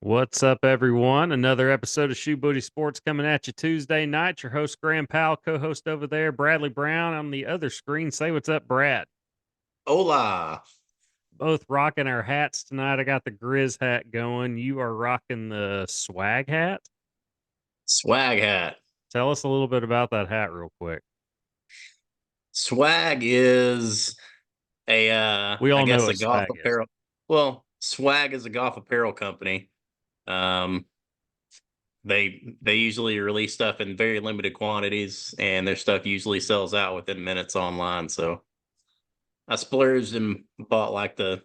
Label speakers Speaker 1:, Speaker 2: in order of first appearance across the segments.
Speaker 1: What's up, everyone? Another episode of Shoebooty Sports coming at you Tuesday night. Your host, Graham Powell, co-host over there, Bradley Brown on the other screen. Say what's up, Brad.
Speaker 2: Hola.
Speaker 1: Both rocking our hats tonight. I got the Grizz hat going. You are rocking the swag hat.
Speaker 2: Swag hat.
Speaker 1: Tell us a little bit about that hat, real quick.
Speaker 2: Swag is a
Speaker 1: We
Speaker 2: I
Speaker 1: all know
Speaker 2: guess a
Speaker 1: what
Speaker 2: golf
Speaker 1: swag is.
Speaker 2: apparel. Well, Swag is a golf apparel company. Um they usually release stuff in very limited quantities and their stuff usually sells out within minutes online. So I splurged and bought like the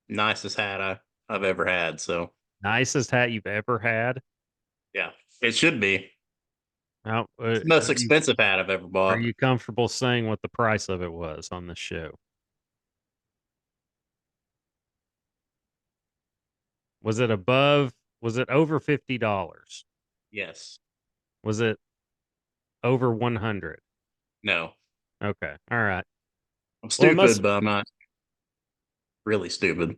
Speaker 2: nicest hat I've ever had. So
Speaker 1: Nicest hat you've ever had.
Speaker 2: yeah, it should be.
Speaker 1: Now,
Speaker 2: It's the most expensive hat I've ever
Speaker 1: are
Speaker 2: bought.
Speaker 1: you comfortable saying what the price of it was on this show? Was it above? Was it over $50?
Speaker 2: Yes.
Speaker 1: Was it over 100?
Speaker 2: No.
Speaker 1: Okay. All right.
Speaker 2: I'm
Speaker 1: Well, it
Speaker 2: stupid,
Speaker 1: must.
Speaker 2: but I'm not really stupid.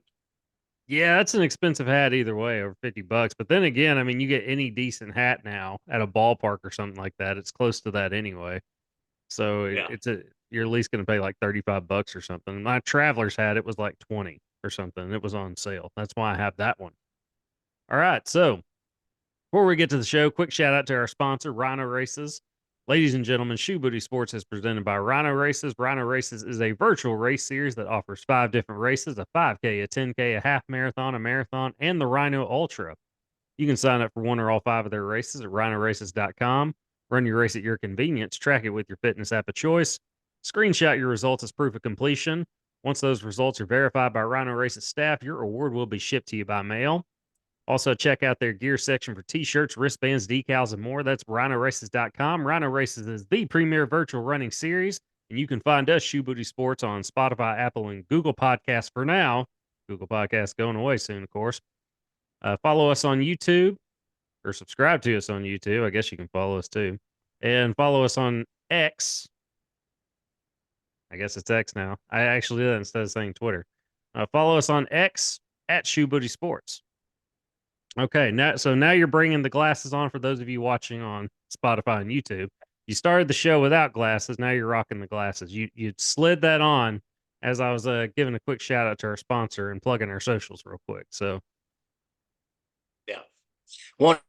Speaker 1: Yeah, that's an expensive hat either way, over $50. But then again, I mean, you get any decent hat now at a ballpark or something like that. It's close to that anyway. So
Speaker 2: Yeah.
Speaker 1: you're at least going to pay like $35 or something. My traveler's hat, it was like 20 or something. It was on sale. That's why I have that one. All right. So before we get to the show, quick shout out to our sponsor, Rhino Races. Ladies and gentlemen, Shoebooty Sports is presented by Rhino Races. Rhino Races is a virtual race series that offers 5 different races: a 5K, a 10K, a half marathon, and the Rhino Ultra. You can sign up for one or all 5 of their races at rhinoraces.com. Run your race at your convenience, track it with your fitness app of choice, screenshot your results as proof of completion. Once those results are verified by Rhino Races staff, your award will be shipped to you by mail. Also, check out their gear section for t-shirts, wristbands, decals, and more. That's rhinoraces.com. Rhino Races is the premier virtual running series, and you can find us, Shoe Booty Sports, on Spotify, Apple, and Google Podcasts for now. Google Podcasts going away soon, of course. Follow us on YouTube, or subscribe to us on YouTube. I guess you can follow us too. And follow us on X. I guess it's X now. I actually did that instead of saying Twitter. Follow us on X at Shoe Booty Sports. Okay, now you're bringing the glasses on for those of you watching on Spotify and YouTube. You started the show without glasses. Now you're rocking the glasses. You slid that on as I was giving a quick shout out to our sponsor and plugging our socials real quick. So
Speaker 2: Yeah. Wanted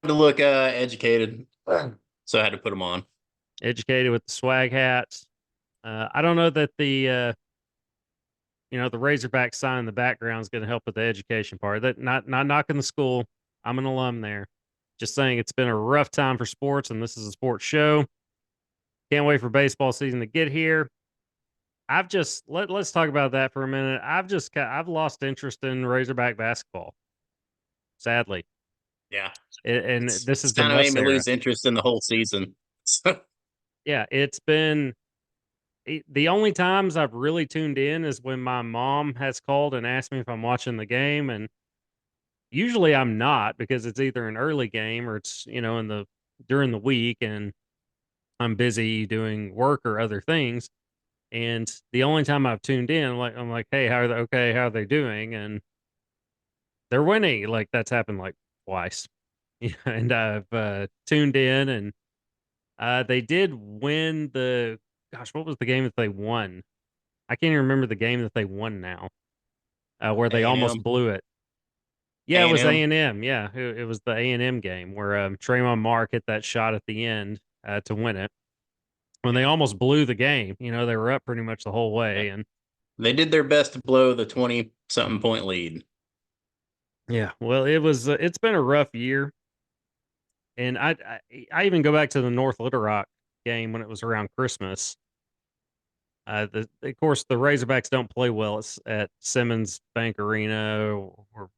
Speaker 2: to look educated, so I had to put them on.
Speaker 1: educated with the swag hats. I don't know that the Razorback sign in the background is going to help with the education part. That not knocking the school. I'm an alum there. Just saying it's been a rough time for sports, and this is a sports show. Can't wait for baseball season to get here. Let's talk about that for a minute. I've lost interest in Razorback basketball, sadly,
Speaker 2: Yeah.
Speaker 1: and this
Speaker 2: It's
Speaker 1: is the
Speaker 2: kind of made
Speaker 1: Muss
Speaker 2: me
Speaker 1: era.
Speaker 2: lose interest in the whole season.
Speaker 1: Yeah, it's been the only times I've really tuned in is when my mom has called and asked me if I'm watching the game, and usually I'm not because it's either an early game or it's in the during the week, and I'm busy doing work or other things. And the only time I've tuned in, I'm like, hey, how are they? Okay, how are they doing? And they're winning. Like that's happened like twice. Yeah, and I've tuned in, and they did win the. Gosh, what was the game that they won? I can't even remember the game that they won now, where they almost
Speaker 2: A&M,
Speaker 1: blew it. Yeah, it was A
Speaker 2: A&M.
Speaker 1: and M. Yeah, it was the A&M game where Trayvon Mark hit that shot at the end to win it when they
Speaker 2: Yeah.
Speaker 1: almost blew the game. They were up pretty much the whole
Speaker 2: Yeah.
Speaker 1: way, and
Speaker 2: They did their best to blow the 20 something point lead.
Speaker 1: yeah, well, it's been a rough year, and I even go back to the North Little Rock game when it was around Christmas. Of course, the Razorbacks don't play well at Simmons Bank Arena, or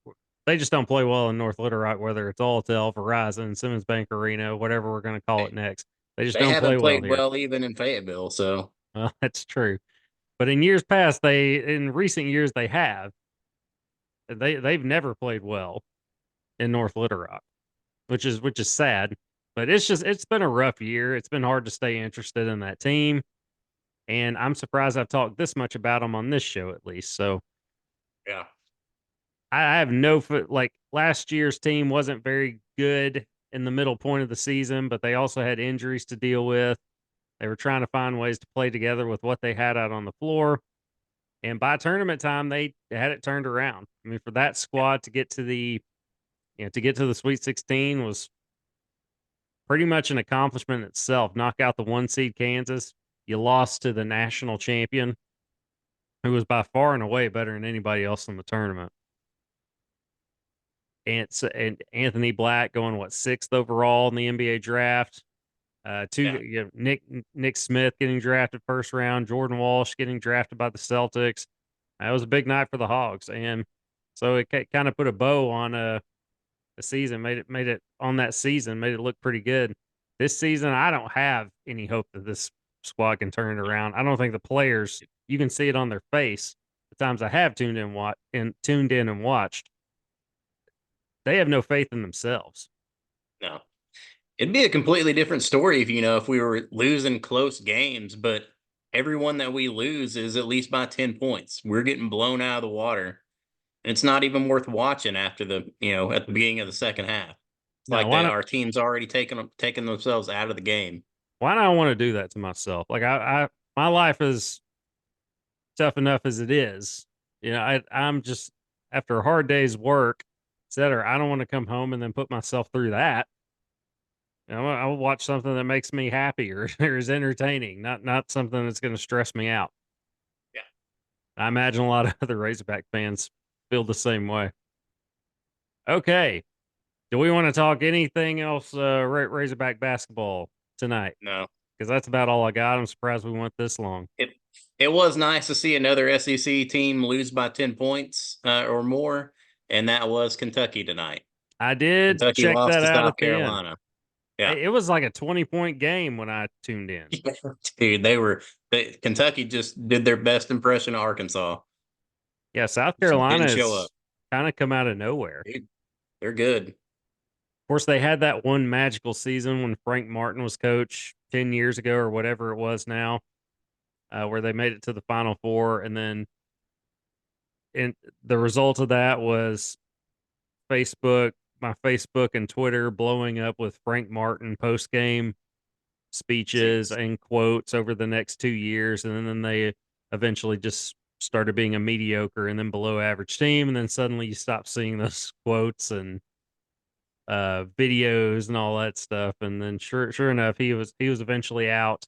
Speaker 1: they just don't play well in North Little Rock, whether it's Alltel, Verizon, Simmons Bank Arena, whatever we're going to call it
Speaker 2: They,
Speaker 1: next. They just
Speaker 2: they
Speaker 1: don't play
Speaker 2: haven't
Speaker 1: well
Speaker 2: played
Speaker 1: here.
Speaker 2: well even in Fayetteville, so
Speaker 1: Well, that's true. But in years past, in recent years, they have. They've never played well in North Little Rock, which is sad. But it's been a rough year. It's been hard to stay interested in that team, and I'm surprised I've talked this much about them on this show at least. So
Speaker 2: yeah.
Speaker 1: I have no foot. Like last year's team wasn't very good in the middle point of the season, but they also had injuries to deal with. They were trying to find ways to play together with what they had out on the floor. And by tournament time, they had it turned around. I mean, for that squad to get to the Sweet 16 was pretty much an accomplishment itself. Knock out the 1 seed Kansas. You lost to the national champion, who was by far and away better than anybody else in the tournament. And Anthony Black going sixth overall in the NBA draft.
Speaker 2: Yeah.
Speaker 1: Nick Smith getting drafted first round. Jordan Walsh getting drafted by the Celtics. That was a big night for the Hogs, and so it kind of put a bow on the season. Made it on that season. Made it look pretty good. This season, I don't have any hope that this squad can turn it around. I don't think the players. You can see it on their face. The times I have tuned in and watched, they have no faith in themselves.
Speaker 2: No. It'd be a completely different story if we were losing close games, but everyone that we lose is at least by 10 points. We're getting blown out of the water. And it's not even worth watching after at the beginning of the second half. It's
Speaker 1: No,
Speaker 2: like that our team's already taken themselves out of the game.
Speaker 1: why do I want to do that to myself? Like my life is tough enough as it is. I'm just after a hard day's work, etc. I don't want to come home and then put myself through that. I'll watch something that makes me happy or is entertaining, not something that's going to stress me out.
Speaker 2: Yeah.
Speaker 1: I imagine a lot of other Razorback fans feel the same way. Okay, do we want to talk anything else Razorback basketball tonight?
Speaker 2: No.
Speaker 1: Because that's about all I got. I'm surprised we went this long.
Speaker 2: It was nice to see another SEC team lose by 10 points or more, and that was Kentucky tonight.
Speaker 1: I did
Speaker 2: Kentucky
Speaker 1: check
Speaker 2: lost
Speaker 1: that
Speaker 2: to
Speaker 1: out
Speaker 2: South
Speaker 1: at the end.
Speaker 2: Carolina. Yeah.
Speaker 1: It was like a 20-point game when I tuned in.
Speaker 2: Dude, Kentucky just did their best impression of Arkansas.
Speaker 1: Yeah, South
Speaker 2: Just
Speaker 1: Carolina
Speaker 2: didn't show up.
Speaker 1: has kind of come out of nowhere.
Speaker 2: Dude, they're good.
Speaker 1: Of course, they had that one magical season when Frank Martin was coach 10 years ago or whatever it was now, where they made it to the Final Four. And then the result of that was my Facebook and Twitter blowing up with Frank Martin post game speeches
Speaker 2: Jeez.
Speaker 1: and quotes over the next 2 years. And then they eventually just started being a mediocre and then below average team. And then suddenly you stop seeing those quotes and videos and all that stuff. And then sure enough, he was eventually out,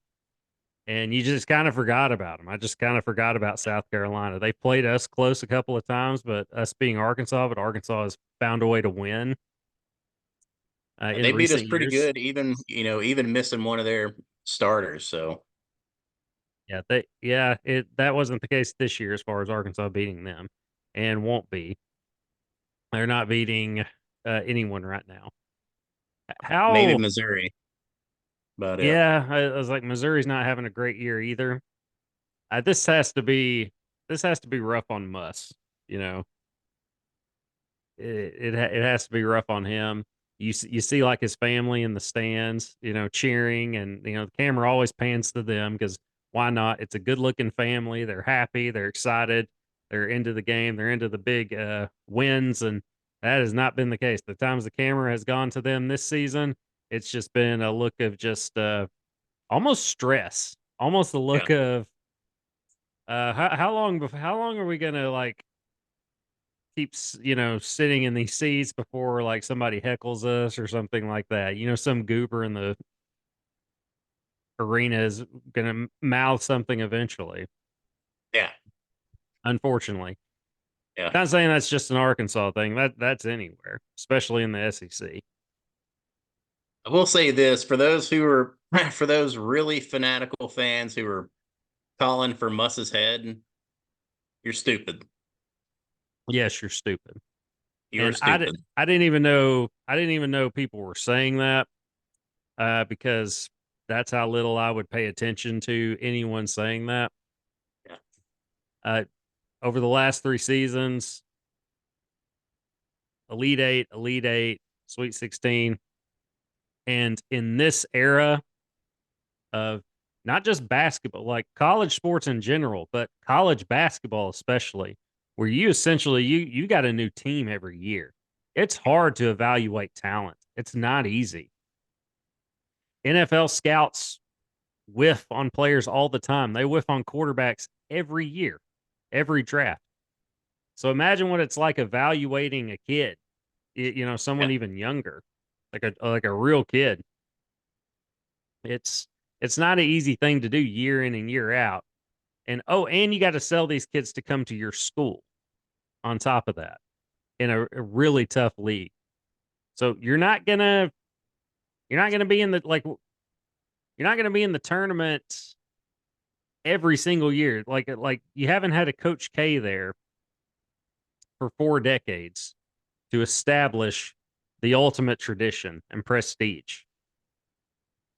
Speaker 1: and you just kind of forgot about him. I just kind of forgot about South Carolina. They played us close a couple of times, but us being Arkansas, has found a way to win in
Speaker 2: They beat us
Speaker 1: recent
Speaker 2: pretty
Speaker 1: years.
Speaker 2: good, even missing one of their starters. So
Speaker 1: That wasn't the case this year as far as Arkansas beating them, and won't be. They're not beating anyone right now.
Speaker 2: maybe
Speaker 1: How
Speaker 2: Missouri, but
Speaker 1: Yeah, I was like, Missouri's not having a great year either. This has to be rough on Muss. You know, it has to be rough on him. You see like his family in the stands, cheering, and the camera always pans to them because why not? It's a good looking family. They're happy. They're excited. They're into the game. They're into the big wins, and that has not been the case. The times the camera has gone to them this season, it's just been a look of just almost stress, almost a
Speaker 2: yeah.
Speaker 1: look of how long are we gonna like keep sitting in these seats before like somebody heckles us or something like that? Some goober in the arena is gonna mouth something eventually.
Speaker 2: Yeah.
Speaker 1: Unfortunately,
Speaker 2: Yeah.
Speaker 1: not saying that's just an Arkansas thing. That's anywhere, especially in the SEC.
Speaker 2: I will say this for those who are for those really fanatical fans who are calling for Muss's head, you're stupid.
Speaker 1: Yes, you're stupid.
Speaker 2: You're
Speaker 1: And I
Speaker 2: stupid.
Speaker 1: didn't I didn't even know people were saying that because that's how little I would pay attention to anyone saying that.
Speaker 2: Yeah.
Speaker 1: Uh, over the last 3 seasons, Elite Eight, Sweet 16, and in this era of not just basketball, like college sports in general, but college basketball especially, where you essentially you got a new team every year. It's hard to evaluate talent. It's not easy. NFL scouts whiff on players all the time. They whiff on quarterbacks every year, every draft. So imagine what it's like evaluating a kid, someone
Speaker 2: Yeah.
Speaker 1: even younger, like a real kid. It's it's not an easy thing to do year in and year out. And you got to sell these kids to come to your school on top of that in a really tough league. So you're not gonna be in the you're not gonna be in the tournament every single year. Like you haven't had a Coach K there for 4 decades to establish the ultimate tradition and prestige.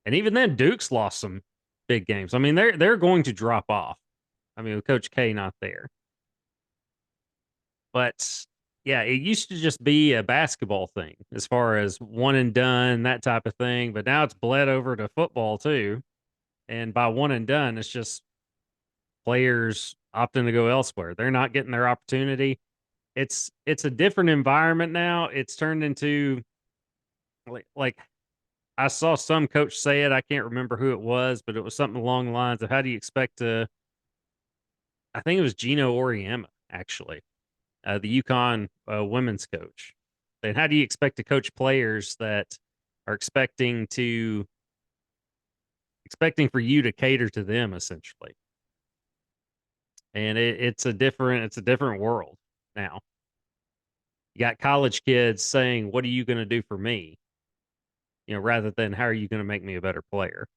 Speaker 1: And even then, Duke's lost some big games. I mean, they're going to drop off. I mean, with Coach K not there. But yeah, it used to just be a basketball thing as far as one and done, that type of thing. But now it's bled over to football too. And by one and done, it's just players opting to go elsewhere. They're not getting their opportunity. It's a different environment now. It's turned into like I saw some coach say it. I can't remember who it was, but it was something along the lines of how do you expect to I think it was Gino Oriema, actually, the UConn women's coach. And how do you expect to coach players that are expecting for you to cater to them essentially? And it's a different world now. You got college kids saying, "What are you going to do for me?" Rather than how are you going to make me a better player?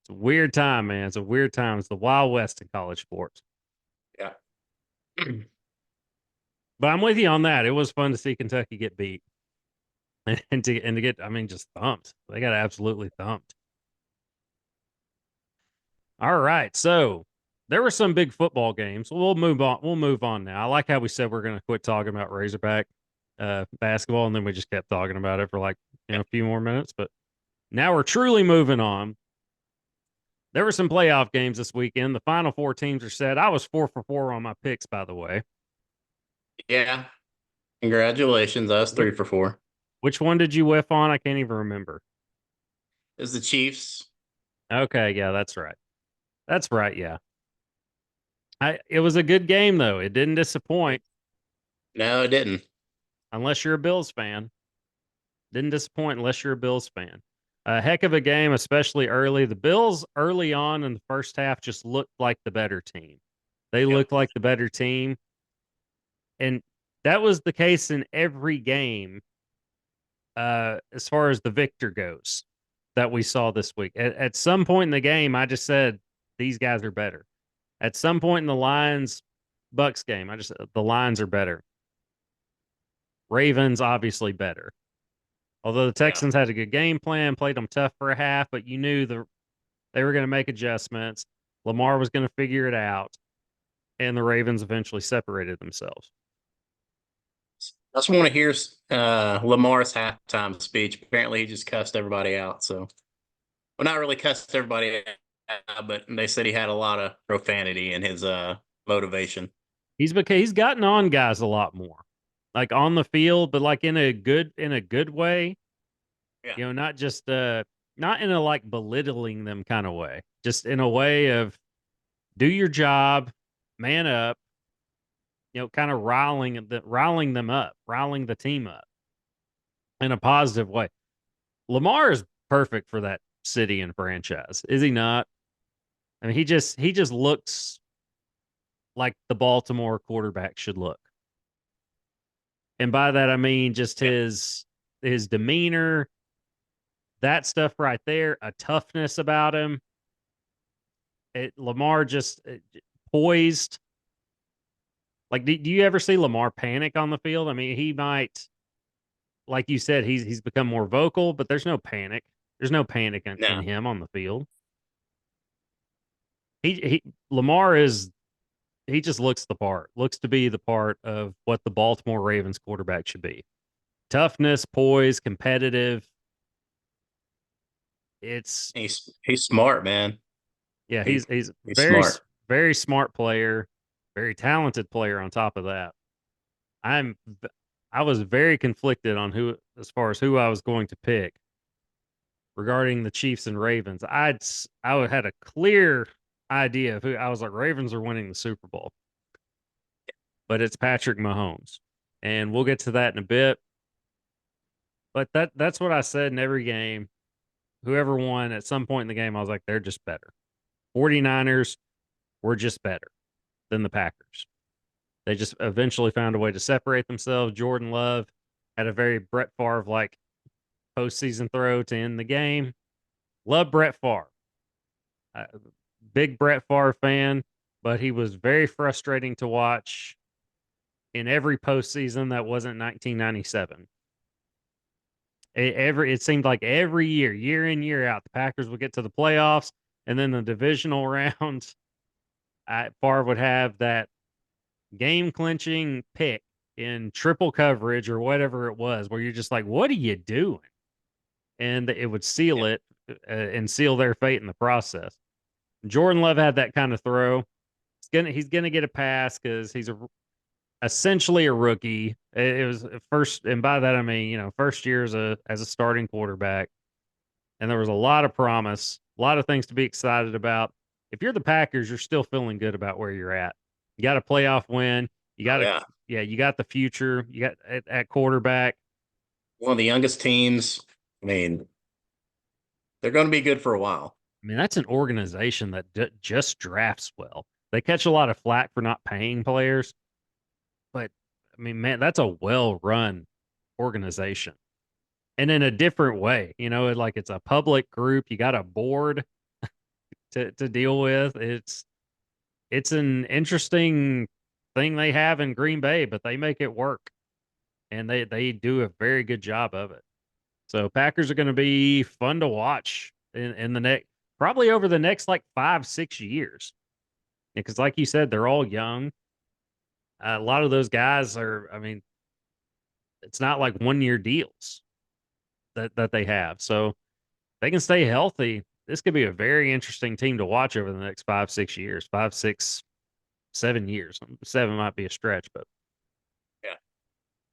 Speaker 1: It's a weird time, man. It's a weird time. It's the Wild West in college sports.
Speaker 2: Yeah.
Speaker 1: But I'm with you on that. It was fun to see Kentucky get beat and to get, I mean, just thumped. They got absolutely thumped. All right, so there were some big football games. We'll move on. We'll move on now. I like how we said we're going to quit talking about Razorback basketball, and then we just kept talking about it for like a few more minutes. But now we're truly moving on. There were some playoff games this weekend. The final four teams are set. I was 4 for 4 on my picks, by the way.
Speaker 2: Yeah. Congratulations. I was 3 for 4.
Speaker 1: Which one did you whiff on? I can't even remember.
Speaker 2: Is the Chiefs.
Speaker 1: Okay, yeah, that's right. That's right, yeah. It was a good game though. It didn't disappoint
Speaker 2: No, it didn't.
Speaker 1: unless you're a Bills fan. Didn't disappoint unless you're a Bills fan. A heck of a game, especially early. The Bills early on in the first half just looked like the better team. They
Speaker 2: Yep.
Speaker 1: looked like the better team. And that was the case in every game as far as the victor goes that we saw this week. At some point in the game, I just said, these guys are better. At some point in the Lions Bucks game, I just the Lions are better. Ravens obviously better. Although the Texans had a good game plan, played them tough for a half, but you knew they were going to make adjustments. Lamar was going to figure it out, and the Ravens eventually separated themselves.
Speaker 2: I just want to hear Lamar's halftime speech. Apparently, he just cussed everybody out. So, well, not really cussed everybody out, but they said he had a lot of profanity in his motivation.
Speaker 1: He's gotten on guys a lot more, like on the field, but like in a good way.
Speaker 2: Yeah.
Speaker 1: Not just not in a like belittling them kind of way, just in a way of do your job, man up, kind of riling them up, riling the team up in a positive way. Lamar is perfect for that city and franchise, is he not? I mean, he just looks like the Baltimore quarterback should look. And by that I mean just his demeanor, that stuff right there, a toughness about him. Lamar just poised. Like, do you ever see Lamar panic on the field? I mean, he might, like you said, he's become more vocal, but there's no panic. There's no panic in him on the field. Lamar he just looks the part, looks to be the part of what the Baltimore Ravens quarterback should be. Toughness, poise, competitive.
Speaker 2: He's smart, man.
Speaker 1: Yeah, he's
Speaker 2: He's
Speaker 1: very
Speaker 2: smart.
Speaker 1: very smart player. very talented player on top of that. I'm I was very conflicted on who as far as who I was going to pick regarding the Chiefs and Ravens. I had a clear idea of who I was like Ravens are winning the Super Bowl. But it's Patrick Mahomes. And we'll get to that in a bit. But that's what I said in every game. Whoever won at some point in the game, I was like, they're just better. 49ers were just better than the Packers. They just eventually found a way to separate themselves. Jordan Love had a very Brett Favre like postseason throw to end the game. Love Brett Favre. Big Brett Favre fan, but he was very frustrating to watch in every postseason that wasn't 1997. It seemed like every year in, year out, the Packers would get to the playoffs, and then the divisional round, Favre would have that game clinching pick in triple coverage or whatever it was, where you're just like, what are you doing? And it would seal it and seal their fate in the process. Jordan Love had that kind of throw. He's gonna get a pass because he's essentially a rookie. It was first, and by that I mean first year as a starting quarterback, and there was a lot of promise, a lot of things to be excited about. If you're the Packers, you're still feeling good about where you're at. You got a playoff win. You got you got the future. You got at quarterback.
Speaker 2: One of the youngest teams. I mean, they're going to be good for a while.
Speaker 1: I mean, that's an organization that just drafts well. They catch a lot of flack for not paying players, but I mean, man, that's a well-run organization. And in a different way, like it's a public group. You got a board to deal with. It's an interesting thing they have in Green Bay, but they make it work. And they do a very good job of it. So Packers are going to be fun to watch in the next, probably over the next like 5-6 years. Because like you said, they're all young. A lot of those guys are, I mean, it's not like 1-year deals that they have. So they can stay healthy. This could be a very interesting team to watch over the next 5-6 years, 5, 6, 7 years. 7 might be a stretch, but
Speaker 2: yeah,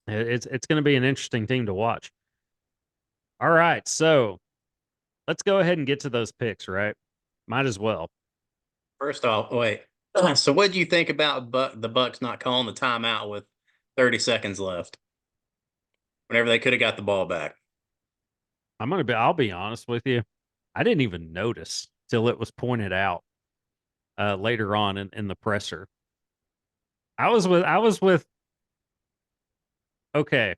Speaker 1: it's going to be an interesting team to watch. All right, so let's go ahead and get to those picks, right? Might as well.
Speaker 2: First off, wait. So what do you think about the Bucks not calling the timeout with 30 seconds left? Whenever they could have got the ball back.
Speaker 1: I'll be honest with you. I didn't even notice till it was pointed out later on in the presser. I was with okay.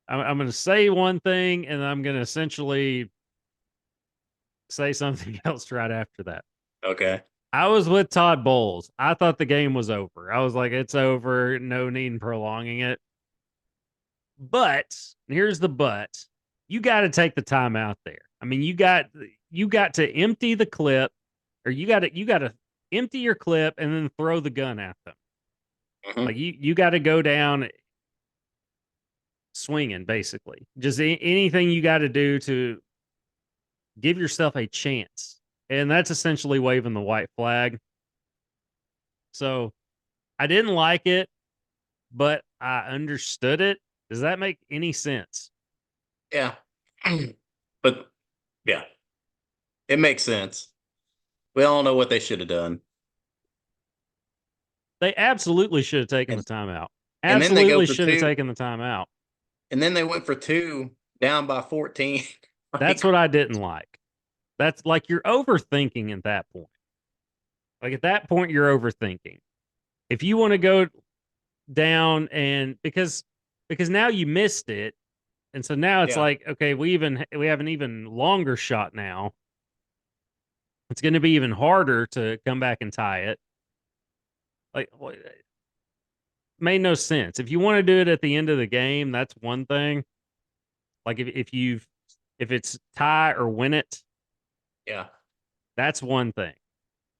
Speaker 1: I'm going to say one thing and I'm going to essentially say something else right after that.
Speaker 2: Okay.
Speaker 1: I was with Todd Bowles. I thought the game was over. I was like, it's over. No need in prolonging it. But here's the but. You got to take the time out there. I mean, you got to empty the clip, or you got to empty your clip and then throw the gun at them.
Speaker 2: Mm-hmm.
Speaker 1: Like you got to go down swinging, basically. Just anything you got to do to give yourself a chance, and that's essentially waving the white flag. So I didn't like it, but I understood it. Does that make any sense?
Speaker 2: Yeah. But yeah, it makes sense. We all know what they should have done.
Speaker 1: They absolutely should have taken the timeout.
Speaker 2: And then they go
Speaker 1: Absolutely
Speaker 2: for
Speaker 1: should have
Speaker 2: 2.
Speaker 1: taken the timeout.
Speaker 2: And then they went for 2 down by 14.
Speaker 1: That's what I didn't like. That's like you're overthinking at that point. Like at that point, you're overthinking. If you want to go down and because now you missed it, and so now it's like, okay, we have an even longer shot now. It's going to be even harder to come back and tie it. Like, made no sense. If you want to do it at the end of the game, that's one thing. Like if it's tie or win it,
Speaker 2: yeah,
Speaker 1: that's one thing.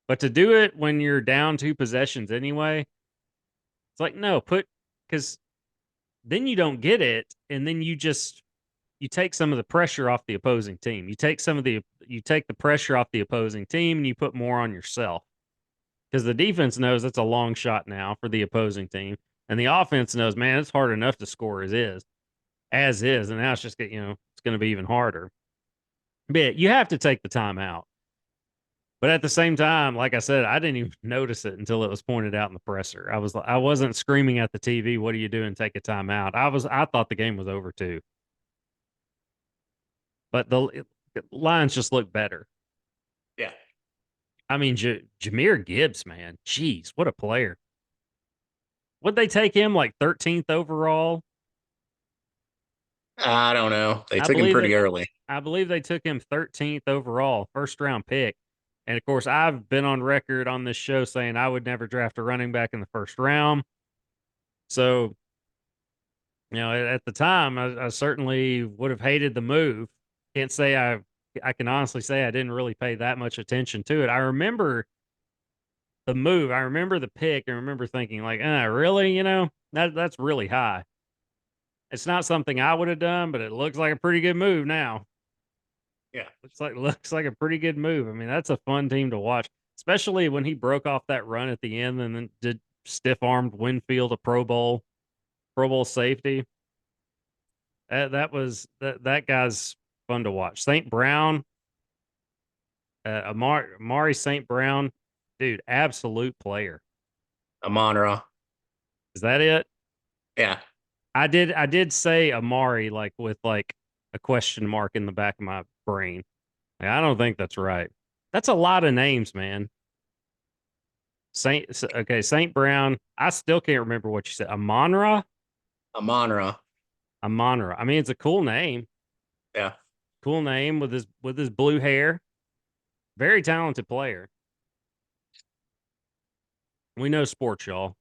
Speaker 1: But to do it when you're down 2 possessions anyway, it's like no, because then you don't get it, and then you take some of the pressure off the opposing team. You take the pressure off the opposing team, and you put more on yourself because the defense knows it's a long shot now for the opposing team, and the offense knows, man, it's hard enough to score as is, and now it's just it's going to be even harder. But you have to take the time out. But at the same time, like I said, I didn't even notice it until it was pointed out in the presser. I wasn't screaming at the TV, "What are you doing? Take a timeout." I thought the game was over too. But the Lions just look better.
Speaker 2: Yeah.
Speaker 1: I mean, Jahmyr Gibbs, man, jeez, what a player! Would they take him like 13th overall?
Speaker 2: I don't know. They
Speaker 1: I
Speaker 2: took him
Speaker 1: believe
Speaker 2: pretty
Speaker 1: that
Speaker 2: early.
Speaker 1: I believe they took him 13th overall, first round pick. And of course, I've been on record on this show saying I would never draft a running back in the first round. So, at the time, I certainly would have hated the move. Can't say I can honestly say I didn't really pay that much attention to it. I remember the move. I remember the pick. I remember thinking like, really? That's really high. It's not something I would have done, but it looks like a pretty good move now.
Speaker 2: Yeah.
Speaker 1: Looks like a pretty good move. I mean, that's a fun team to watch, especially when he broke off that run at the end and then did stiff armed Winfield a Pro Bowl safety. That guy's fun to watch. St. Brown, Amari St. Brown, dude, absolute player.
Speaker 2: Amon-Ra.
Speaker 1: Is that it?
Speaker 2: Yeah.
Speaker 1: I did say Amari like with like a question mark in the back of my brain. Like, I don't think that's right. That's a lot of names, man. Saint Brown. I still can't remember what you said. Amonra?
Speaker 2: Amon-Ra.
Speaker 1: Amonra. I mean, it's a cool name.
Speaker 2: Yeah.
Speaker 1: Cool name with his blue hair. Very talented player. We know sports, y'all.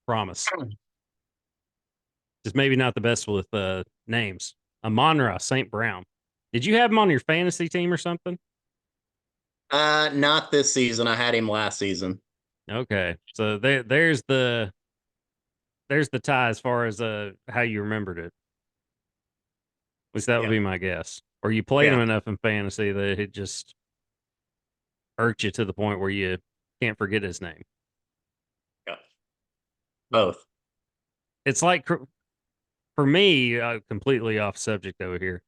Speaker 1: Promise. Just maybe not the best with names. Amonra St. Brown. Did you have him on your fantasy team or something?
Speaker 2: Not this season. I had him last season.
Speaker 1: Okay. So there's the tie as far as how you remembered it. At least that would
Speaker 2: Yeah.
Speaker 1: be my guess. Or you played him
Speaker 2: Yeah.
Speaker 1: enough in fantasy that it just irked you to the point where you can't forget his name.
Speaker 2: Yeah. Both.
Speaker 1: It's like for me, completely off subject over here.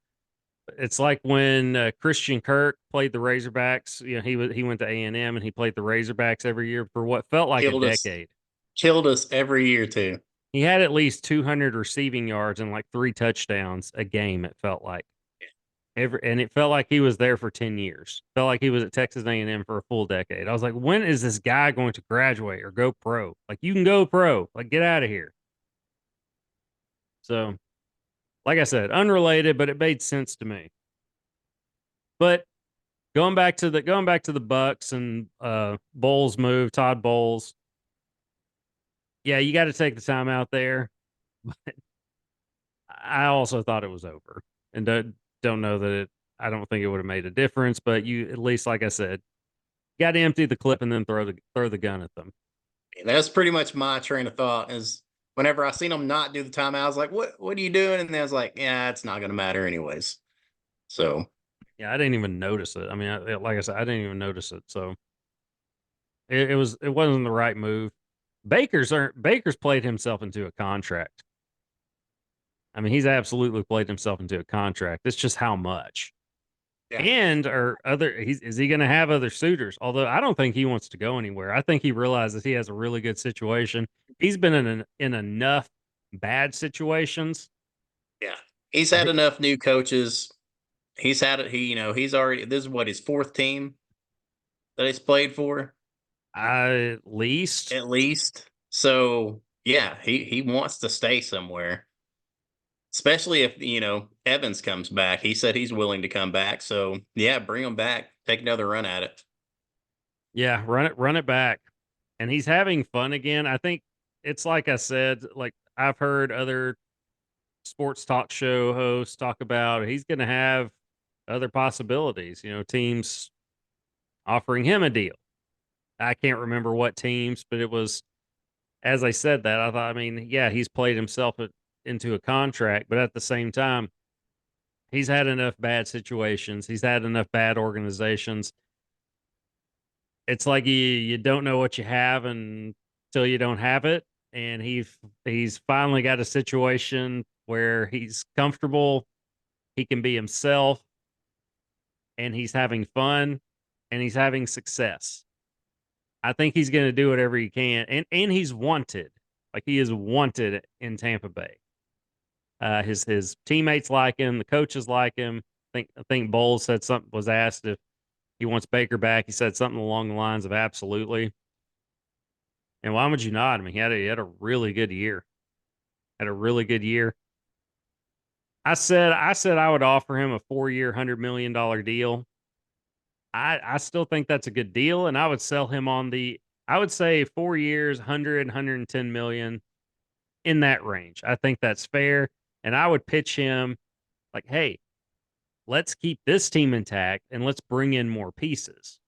Speaker 1: It's like when Christian Kirk played the Razorbacks. He went to A&M and he played the Razorbacks every year for what felt like a
Speaker 2: Killed us.
Speaker 1: decade.
Speaker 2: Killed us every year too.
Speaker 1: He had at least 200 receiving yards and like 3 touchdowns a game. It felt like and it felt like he was there for 10 years. Felt like he was at Texas A&M for a full decade. I was like, when is this guy going to graduate or go pro? Like, you can go pro. Like, get out of here. So, like I said, unrelated, but it made sense to me. But going back to the Bucks and Bowles move, Todd Bowles. Yeah, you got to take the time out there. But I also thought it was over, and don't know that I don't think it would have made a difference. But you at least, like I said, got to empty the clip and then throw the gun at them.
Speaker 2: And that's pretty much my train of thought. Is whenever I seen him not do the timeout, I was like, "What are you doing?" And then I was like, "Yeah, it's not going to matter anyways." So
Speaker 1: Yeah, I didn't even notice it. I mean, like I said, I didn't even notice it. So it wasn't the right move. Baker's played himself into a contract. I mean, he's absolutely played himself into a contract. It's just how much.
Speaker 2: yeah,
Speaker 1: And or other is he going to have other suitors? Although I don't think he wants to go anywhere. I think he realizes he has a really good situation. He's been in enough bad situations.
Speaker 2: yeah. He's had enough new coaches. He's had it. He's already. This is what his fourth team that he's played for,
Speaker 1: At least.
Speaker 2: at least. So yeah, he wants to stay somewhere. Especially if Evans comes back. He said he's willing to come back. So yeah, bring him back. Take another run at it.
Speaker 1: Yeah, run it back. And he's having fun again. I think it's like I said, like I've heard other sports talk show hosts talk about he's going to have other possibilities, teams offering him a deal. I can't remember what teams, but it was as I said that, I thought, I mean, yeah, he's played himself into a contract, but at the same time, he's had enough bad situations. He's had enough bad organizations. it's like you don't know what you have until you don't have it. And he's finally got a situation where he's comfortable, he can be himself, and he's having fun, and he's having success. I think he's going to do whatever he can, and he's wanted. Like he is wanted in Tampa Bay. His teammates like him, the coaches like him. I think Bowles said something, was asked if he wants Baker back. He said something along the lines of absolutely. And why would you not? I mean, he had a really good year. Had a really good year. I said I would offer him a 4-year, $100 million deal. I still think that's a good deal, and I would sell him on I would say 4 years, 110 million, in that range. I think that's fair. And I would pitch him like, hey, let's keep this team intact and let's bring in more pieces.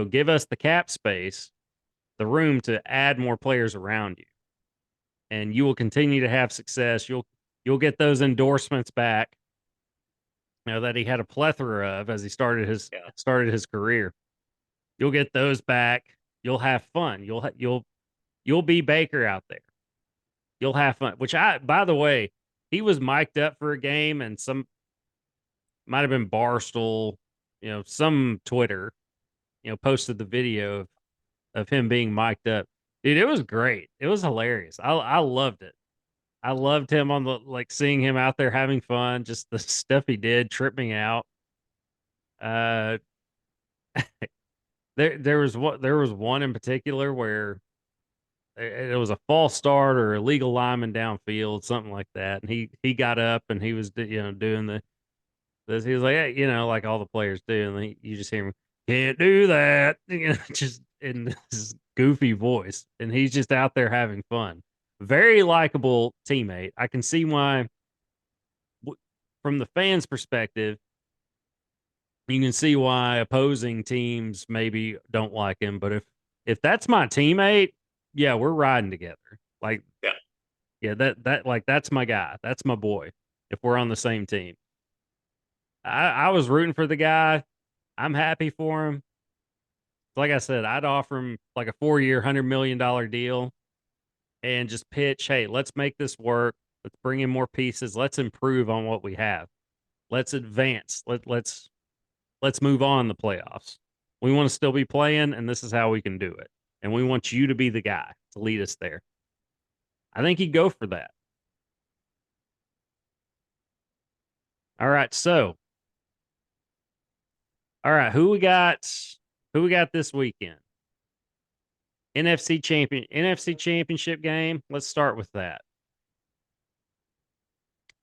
Speaker 1: Give us the cap space, the room to add more players around you. And you will continue to have success. You'll get those endorsements back, that he had a plethora of as he started his career. You'll get those back. You'll have fun. You'll be Baker out there. You'll have fun. Which by the way, he was mic'd up for a game, and some might have been Barstool, some Twitter, posted the video of him being mic'd up. Dude, it was great. It was hilarious. I loved it. I loved him seeing him out there having fun. Just the stuff he did tripped me out. Uh, there was one in particular where it was a false start or illegal lineman downfield, something like that. And he got up and he was doing this. He was like, hey, like all the players do, and you just hear him, can't do that, just in this goofy voice, and he's just out there having fun. Very likable teammate. I can see why, from the fans' perspective, you can see why opposing teams maybe don't like him. But if that's my teammate, yeah, we're riding together. Like,
Speaker 2: Yeah.
Speaker 1: yeah, that's my guy. That's my boy. If we're on the same team, I was rooting for the guy. I'm happy for him. Like I said, I'd offer him like a 4-year, $100 million deal, and just pitch, hey, let's make this work. Let's bring in more pieces. Let's improve on what we have. Let's advance. Let's move on in the playoffs. We want to still be playing, and this is how we can do it. And we want you to be the guy to lead us there. I think he'd go for that. All right, so all right, who we got this weekend? NFC championship game. Let's start with that.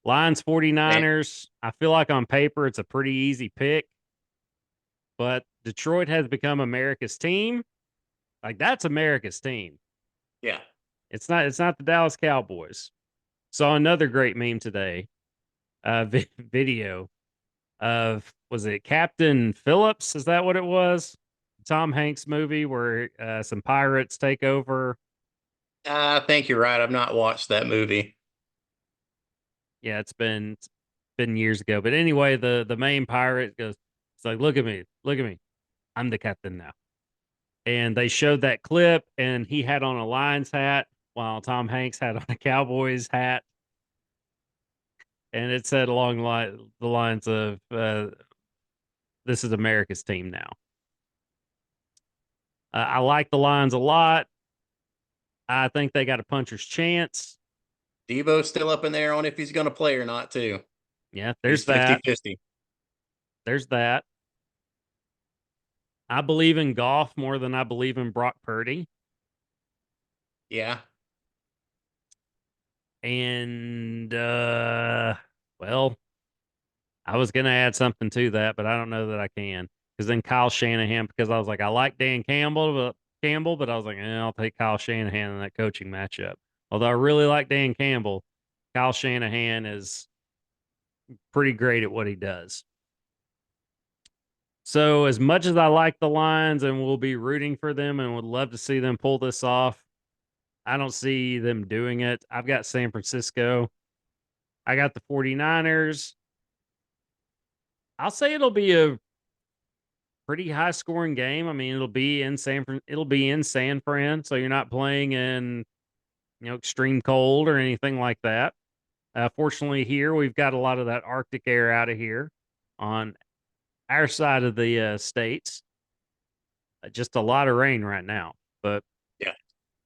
Speaker 1: Lions 49ers. I feel like on paper it's a pretty easy pick, but Detroit has become America's team. Like, that's America's team.
Speaker 2: Yeah.
Speaker 1: It's not the Dallas Cowboys. Saw another great meme today. Video of, was it Captain Phillips? Is that what it was? Tom Hanks movie where some pirates take over.
Speaker 2: I think you're right. I've not watched that movie.
Speaker 1: Yeah, it's been years ago. But anyway, the main pirate goes, it's like, look at me, I'm the captain now. And they showed that clip, and he had on a Lions hat while Tom Hanks had on a Cowboys hat, and it said along the lines of, "This is America's team now." I like the Lions a lot. I think they got a puncher's chance.
Speaker 2: Debo's still up in there on if he's going to play or not, too.
Speaker 1: Yeah, there's
Speaker 2: He's
Speaker 1: that.
Speaker 2: 50-50.
Speaker 1: There's that. I believe in Goff more than I believe in Brock Purdy.
Speaker 2: Yeah.
Speaker 1: And well, I was gonna add something to that, but I don't know that I can. Because then Kyle Shanahan, because I was like, I like Dan Campbell, but I was like, I'll take Kyle Shanahan in that coaching matchup. Although I really like Dan Campbell, Kyle Shanahan is pretty great at what he does. So as much as I like the Lions and will be rooting for them and would love to see them pull this off, I don't see them doing it. I've got San Francisco. I got the 49ers. I'll say it'll be a pretty high scoring game. I mean, it'll be in San Fran, so you're not playing in, extreme cold or anything like that. Fortunately, here we've got a lot of that Arctic air out of here on our side of the states. Just a lot of rain right now, but
Speaker 2: Yeah.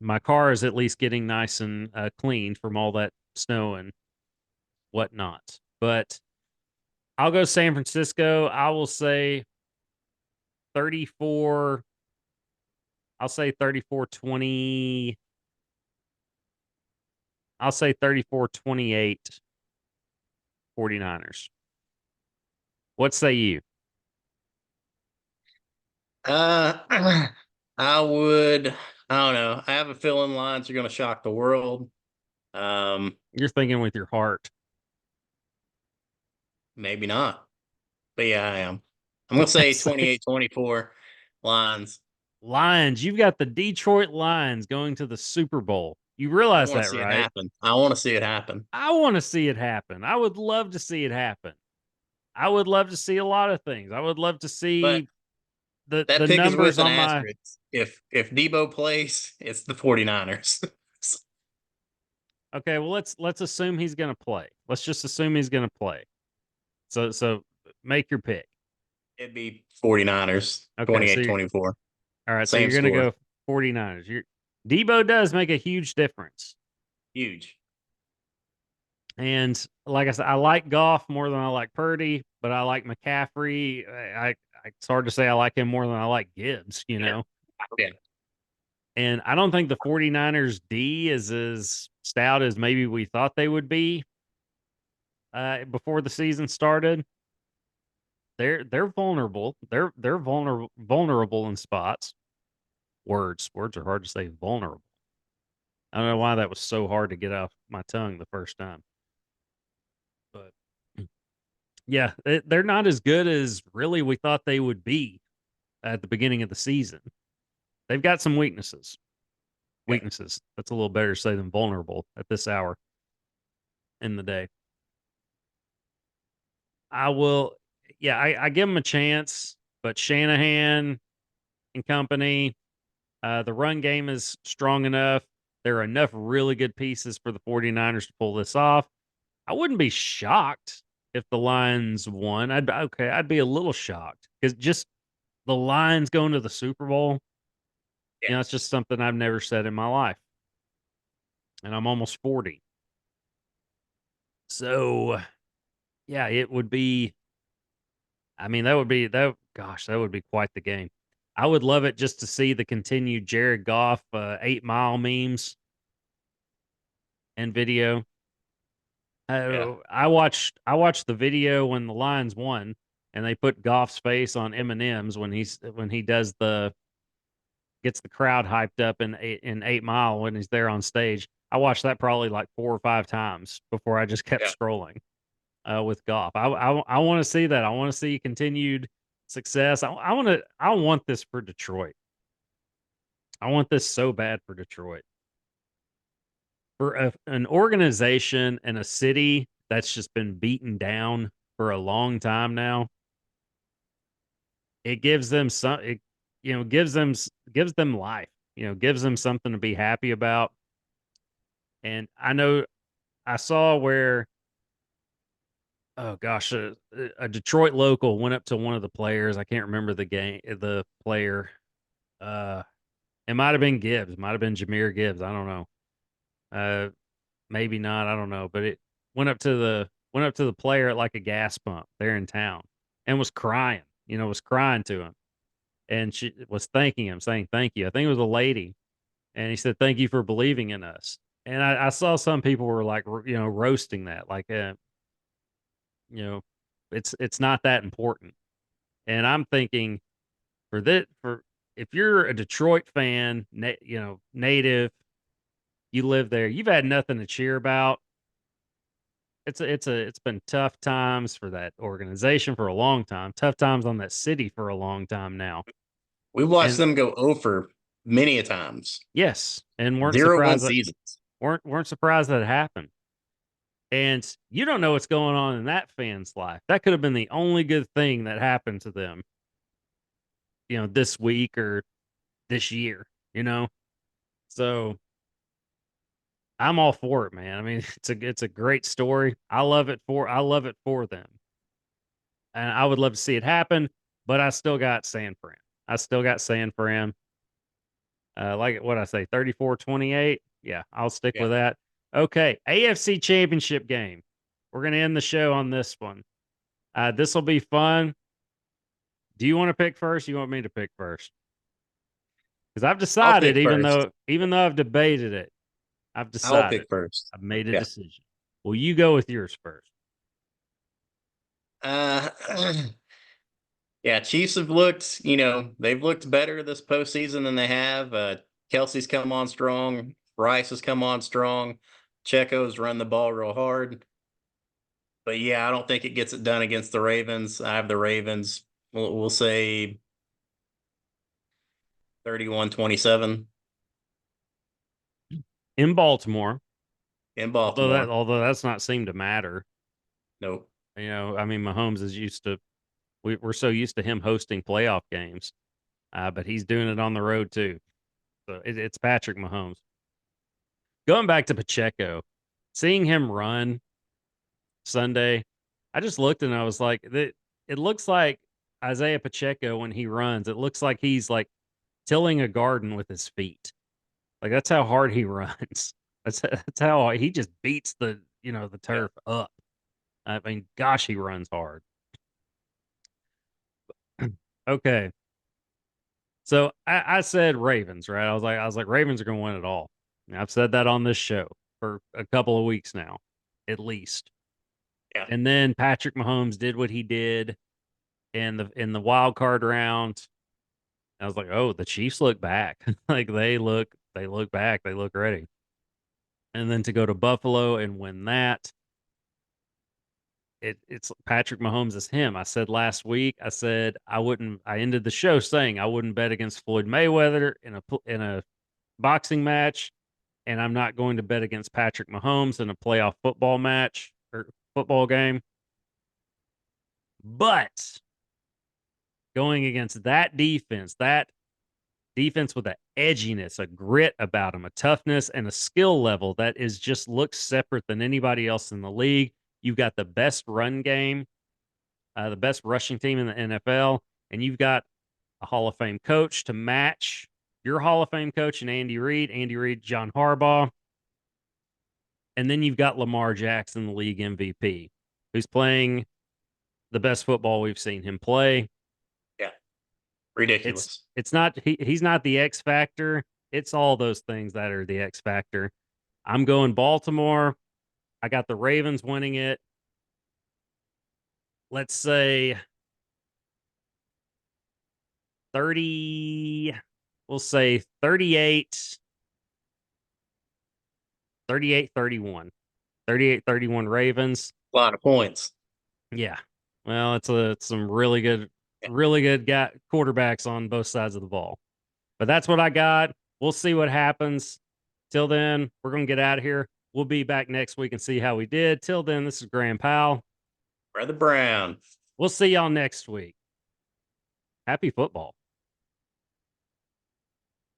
Speaker 1: my car is at least getting nice and clean from all that snow and whatnot. But I'll go San Francisco. I will say 34. I'll say 34-20. I'll say 34-28 49ers. What say you?
Speaker 2: Uh, I would. I don't know. I have a feeling Lions are going to shock the world.
Speaker 1: You're thinking with your heart.
Speaker 2: Maybe not. But yeah, I am. I'm going to say
Speaker 1: Say
Speaker 2: 28-24 Lions.
Speaker 1: Lions. You've got the Detroit Lions going to the Super Bowl. You
Speaker 2: I
Speaker 1: realize
Speaker 2: want to
Speaker 1: that,
Speaker 2: see it
Speaker 1: right?
Speaker 2: happen. I want to see it happen.
Speaker 1: I want to see it happen. I would love to see it happen. I would love to see a lot of things. I would love to
Speaker 2: But
Speaker 1: see the
Speaker 2: that pick is
Speaker 1: numbers
Speaker 2: with an
Speaker 1: on my.
Speaker 2: asterisk. If Debo plays, it's the 49ers.
Speaker 1: Okay, well let's assume he's going to play. Let's just assume he's going to play. So make your pick.
Speaker 2: It'd be 49ers,
Speaker 1: Okay,
Speaker 2: 28-24.
Speaker 1: all right, so
Speaker 2: Same
Speaker 1: you're going to
Speaker 2: score.
Speaker 1: go 49ers. Debo does make a huge difference.
Speaker 2: Huge.
Speaker 1: And like I said, I like Goff more than I like Purdy, but I like McCaffrey. It's hard to say I like him more than I like Gibbs,
Speaker 2: Yeah. Yeah.
Speaker 1: And I don't think the 49ers D is as stout as maybe we thought they would be before the season started. They're vulnerable. They're vulnerable in spots. Words are hard to say. Vulnerable. I don't know why that was so hard to get off my tongue the first time. But yeah, they're not as good as really we thought they would be at the beginning of the season. They've got some weaknesses.
Speaker 2: Yeah.
Speaker 1: Weaknesses. That's a little better to say than vulnerable at this hour in the day. I will. Yeah, I give them a chance, but Shanahan and company, the run game is strong enough. There are enough really good pieces for the 49ers to pull this off. I wouldn't be shocked if the Lions won. I'd be a little shocked because just the Lions going to the Super Bowl,
Speaker 2: Yeah.
Speaker 1: it's just something I've never said in my life. And I'm almost 40. So, yeah, it would be I mean, that would be quite the game. I would love it just to see the continued Jared Goff 8 mile memes and video.
Speaker 2: Yeah.
Speaker 1: I watched the video when the Lions won, and they put Goff's face on M&M's when he does the gets the crowd hyped up in 8 Mile when he's there on stage. I watched that probably like 4 or 5 times before I just kept
Speaker 2: Yeah.
Speaker 1: scrolling with Goff. I want to see that. I want to see continued success. I want this for Detroit. I want this so bad for Detroit. For an organization and a city that's just been beaten down for a long time now, it gives them some. It gives them life. Gives them something to be happy about. And I know I saw where, oh gosh, a Detroit local went up to one of the players. I can't remember the player. Uh, it might have been Gibbs. It might have been Jameer Gibbs. I don't know. Uh, maybe not. I don't know. But it went up to the player at like a gas pump there in town and was crying. Was crying to him, and she was thanking him, saying thank you. I think it was a lady, and he said thank you for believing in us. And I saw some people were like roasting that, like you know, it's not that important. And I'm thinking for if you're a Detroit fan, native, you live there, you've had nothing to cheer about. It's been tough times for that organization for a long time. Tough times on that city for a long time now.
Speaker 2: We watched
Speaker 1: And
Speaker 2: them go over many a times.
Speaker 1: yes, and
Speaker 2: 0-1 seasons.
Speaker 1: weren't surprised that it happened. And you don't know what's going on in that fan's life. That could have been the only good thing that happened to them this week or this year, So I'm all for it, man. I mean, it's a great story. I love it for them. And I would love to see it happen, but I still got San Fran. I still got San Fran. Like what I say, 34-28. Yeah, I'll stick
Speaker 2: Yeah.
Speaker 1: with that. Okay, AFC Championship game. We're going to end the show on this one. This will be fun. Do you want to pick first? You want me to pick first? Because I've
Speaker 2: I'll
Speaker 1: decided,
Speaker 2: pick
Speaker 1: even
Speaker 2: first.
Speaker 1: though I've debated it, I've
Speaker 2: I'll
Speaker 1: decided.
Speaker 2: pick first.
Speaker 1: I've made a
Speaker 2: Yeah.
Speaker 1: decision. Well, you go with yours first.
Speaker 2: Uh, yeah, Chiefs have looked, they've looked better this postseason than they have. Kelsey's come on strong. Rice has come on strong. Checo's run the ball real hard. But yeah, I don't think it gets it done against the Ravens. I have the Ravens. We'll say 31-27
Speaker 1: In Baltimore,
Speaker 2: in
Speaker 1: although
Speaker 2: Baltimore.
Speaker 1: that's not seemed to matter.
Speaker 2: Nope.
Speaker 1: I mean, Mahomes is used to. We're so used to him hosting playoff games, but he's doing it on the road too. So it's Patrick Mahomes. Going back to Pacheco, seeing him run Sunday, I just looked and I was like, it looks like Isaiah Pacheco when he runs. It looks like he's like tilling a garden with his feet. Like that's how hard he runs. That's how he just beats the
Speaker 2: Yeah.
Speaker 1: turf up. I mean, gosh, he runs hard. Okay, so I said Ravens, right? I was like Ravens are going to win it all. And I've said that on this show for a couple of weeks now, at least.
Speaker 2: Yeah.
Speaker 1: And then Patrick Mahomes did what he did in the wild card round. I was like, oh, the Chiefs look back. Like they look back. They look ready. And then to go to Buffalo and win that, it's Patrick Mahomes is him. I said last week, I said I ended the show saying I wouldn't bet against Floyd Mayweather in a boxing match, and I'm not going to bet against Patrick Mahomes in a playoff football match or football game. But going against that defense with a edginess, a grit about them, a toughness, and a skill level that is just looks separate than anybody else in the league. You've got the best run game, the best rushing team in the NFL, and you've got a Hall of Fame coach to match your Hall of Fame coach and Andy Reid, John Harbaugh. And then you've got Lamar Jackson, the league MVP, who's playing the best football we've seen him play.
Speaker 2: Yeah.
Speaker 1: It's
Speaker 2: Ridiculous.
Speaker 1: it's not he's not the X factor. It's all those things that are the X factor. I'm going Baltimore. I got the Ravens winning it. Let's say 30, we'll say 38, 38-31. 38-31 Ravens.
Speaker 2: A lot of points.
Speaker 1: Yeah. Well, it's some
Speaker 2: Yeah.
Speaker 1: really good quarterbacks on both sides of the ball. But that's what I got. We'll see what happens. Till then, we're going to get out of here. We'll be back next week and see how we did. Till then, this is Graham Powell.
Speaker 2: Brother Brown.
Speaker 1: We'll see y'all next week. Happy football.